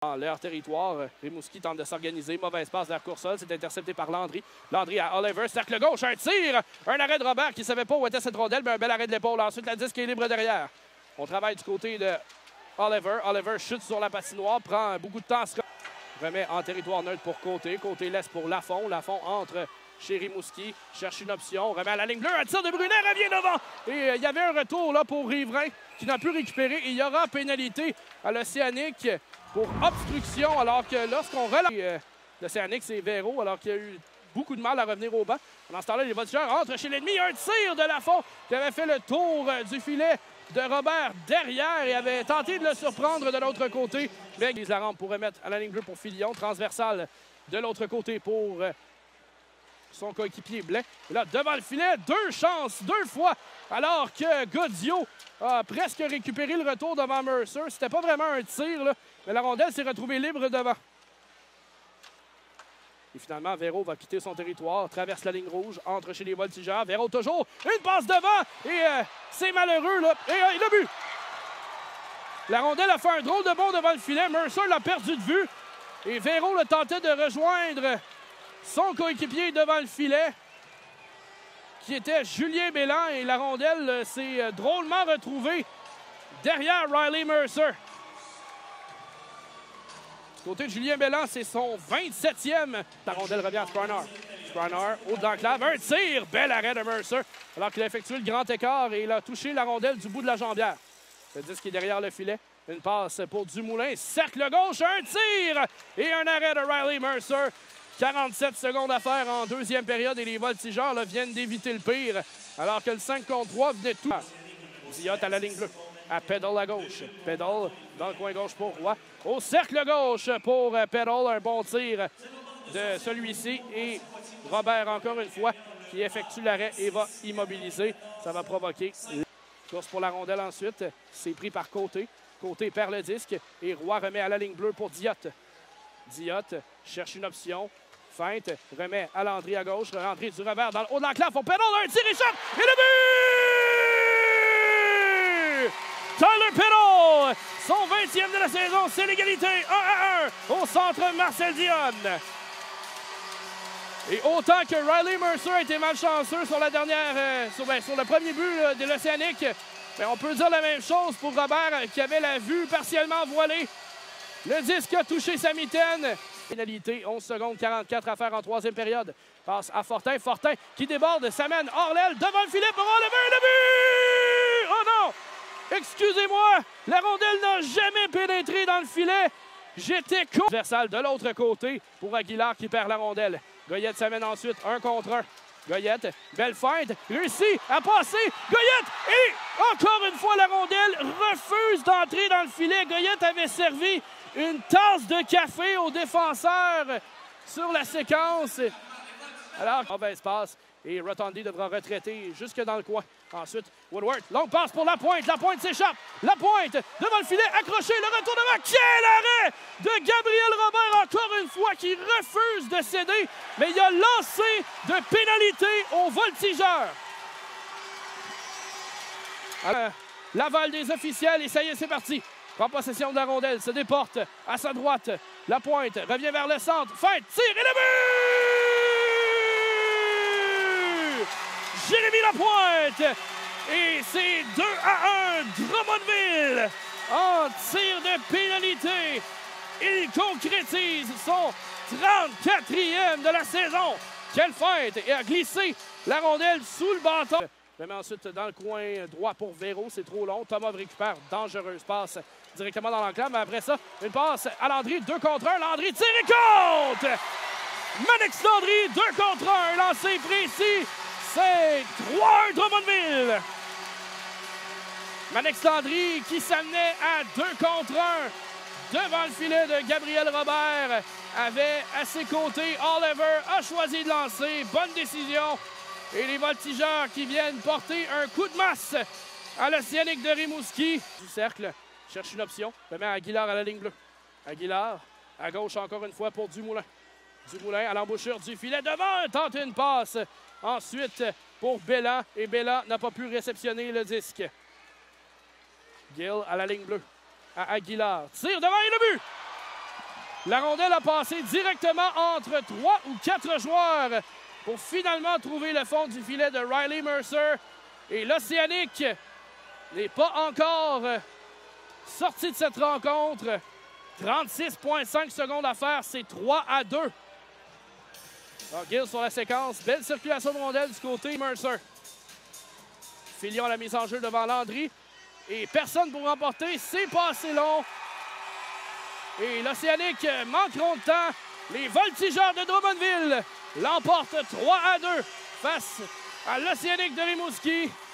Dans leur territoire, Rimouski tente de s'organiser. Mauvaise passe vers Coursol. C'est intercepté par Landry. Landry à Oliver. Cercle gauche. Un tir. Un arrêt de Robert qui ne savait pas où était cette rondelle, mais un bel arrêt de l'épaule. Ensuite, la disque est libre derrière. On travaille du côté de Oliver. Oliver chute sur la patinoire. Prend beaucoup de temps à se remet en territoire neutre pour Côté. Côté laisse pour Lafont. Lafont entre chez Rimouski. Cherche une option. Remet à la ligne bleue. Un tir de Brunet. Revient devant. Et il y avait un retour là pour Riverain qui n'a pu récupérer. Et il y aura pénalité à l'Océanique pour obstruction, alors que lorsqu'on relance l'Océanique, c'est Véro, alors qu'il y a eu beaucoup de mal à revenir au banc. Pendant ce temps-là, les voltigeurs entrent chez l'ennemi. Un tir de Lafont qui avait fait le tour du filet de Robert derrière et avait tenté de le surprendre de l'autre côté. Mais la rampe pour remettre à la ligne bleue pour Filion. Transversale de l'autre côté pour son coéquipier Blais. Et là, devant le filet, deux chances, deux fois, alors que Goddio a presque récupéré le retour devant Mercer. C'était pas vraiment un tir, là, mais la rondelle s'est retrouvée libre devant. Et finalement, Véro va quitter son territoire, traverse la ligne rouge, entre chez les voltigeurs. Véro toujours, une passe devant, et c'est malheureux, là. Et il a bu. La rondelle a fait un drôle de bond devant le filet. Mercer l'a perdu de vue. Et Véro le tentait de rejoindre son coéquipier devant le filet, qui était Julien Bélan. Et la rondelle s'est drôlement retrouvée derrière Riley Mercer. Du côté de Julien Bélan, c'est son 27e. La rondelle revient à Sparnard. Sparnard, haut de l'enclave, un tir. Bel arrêt de Mercer, alors qu'il a effectué le grand écart et il a touché la rondelle du bout de la jambière. Le disque est derrière le filet. Une passe pour Dumoulin. Cercle gauche, un tir et un arrêt de Riley Mercer. 47 secondes à faire en deuxième période et les voltigeurs là, viennent d'éviter le pire, alors que le 5 contre 3 venait tout. Ziotte à la ligne bleue. À Peddle à gauche. Peddle dans le coin gauche pour Roy. Au cercle gauche pour Peddle. Un bon tir de celui-ci. Et Robert, encore une fois, qui effectue l'arrêt et va immobiliser. Ça va provoquer course pour la rondelle ensuite. C'est pris par Côté. Côté perd le disque. Et Roy remet à la ligne bleue pour Diotte. Diotte cherche une option. Feinte. Remet à Landry à gauche. Landry du revers dans le haut de l'enclave. On Peddle. Un tir échappe. Et le but! Tyler Peddle, son 20e de la saison, c'est l'égalité 1-1 au centre Marcel Dionne. Et autant que Riley Mercer a été malchanceux sur la dernière, sur le premier but de l'Océanique, on peut dire la même chose pour Robert qui avait la vue partiellement voilée. Le disque a touché sa mitaine. Pénalité, 11 secondes 44 à faire en troisième période. Passe à Fortin. Fortin qui déborde, s'amène hors l'aile devant le filet pour enlever le but! Oh non! Excusez-moi, la rondelle n'a jamais pénétré dans le filet. J'étais con. Transversal de l'autre côté pour Aguilar qui perd la rondelle. Goyette s'amène ensuite 1 contre 1. Goyette, belle feinte, réussit à passer. Goyette et encore une fois la rondelle refuse d'entrer dans le filet. Goyette avait servi une tasse de café aux défenseurs sur la séquence. Alors, mauvaise passe. Et Rotondi devra retraiter jusque dans le coin. Ensuite, Woodward, longue passe pour Lapointe. Lapointe s'échappe. Lapointe devant le filet, accroché, le retour devant. Quel arrêt de Gabriel Robert, encore une fois, qui refuse de céder. Mais il a lancé de pénalité aux voltigeurs. L'aval des officiels, et ça y est, c'est parti. Prend possession de la rondelle, se déporte à sa droite. Lapointe revient vers le centre. Feinte, tire et le but! Jérémy Lapointe! Et c'est 2-1, Drummondville en tir de pénalité. Il concrétise son 34e de la saison. Quelle feinte! Et a glissé la rondelle sous le bâton. Je mets ensuite dans le coin droit pour Véro, c'est trop long. Thomas récupère, dangereuse passe directement dans l'enclave. Mais après ça, une passe à Landry, 2 contre 1. Landry tire et compte! Mannix Landry, 2 contre 1, lancé précis. C'est 3-1 Drummondville. Mannix Landry qui s'amenait à 2 contre 1 devant le filet de Gabriel Robert. Avait à ses côtés Oliver, a choisi de lancer. Bonne décision. Et les voltigeurs qui viennent porter un coup de masse à l'Océanique de Rimouski. Du cercle, cherche une option. Remet Aguilar à la ligne bleue. Aguilar, à gauche encore une fois pour Dumoulin. Dumoulin à l'embouchure du filet devant, tente une passe. Ensuite pour Bélan. Et Bélan n'a pas pu réceptionner le disque. Gill à la ligne bleue. À Aguilar. Tire devant et le but! La rondelle a passé directement entre 3 ou 4 joueurs pour finalement trouver le fond du filet de Riley Mercer. Et l'Océanique n'est pas encore sorti de cette rencontre. 36,5 secondes à faire, c'est 3-2. Alors, Gill sur la séquence. Belle circulation de rondelle du côté Mercer. Filion à la mise en jeu devant Landry. Et personne pour remporter. C'est pas assez long. Et l'Océanique manqueront de temps. Les Voltigeurs de Drummondville l'emportent 3-2 face à l'Océanique de Rimouski.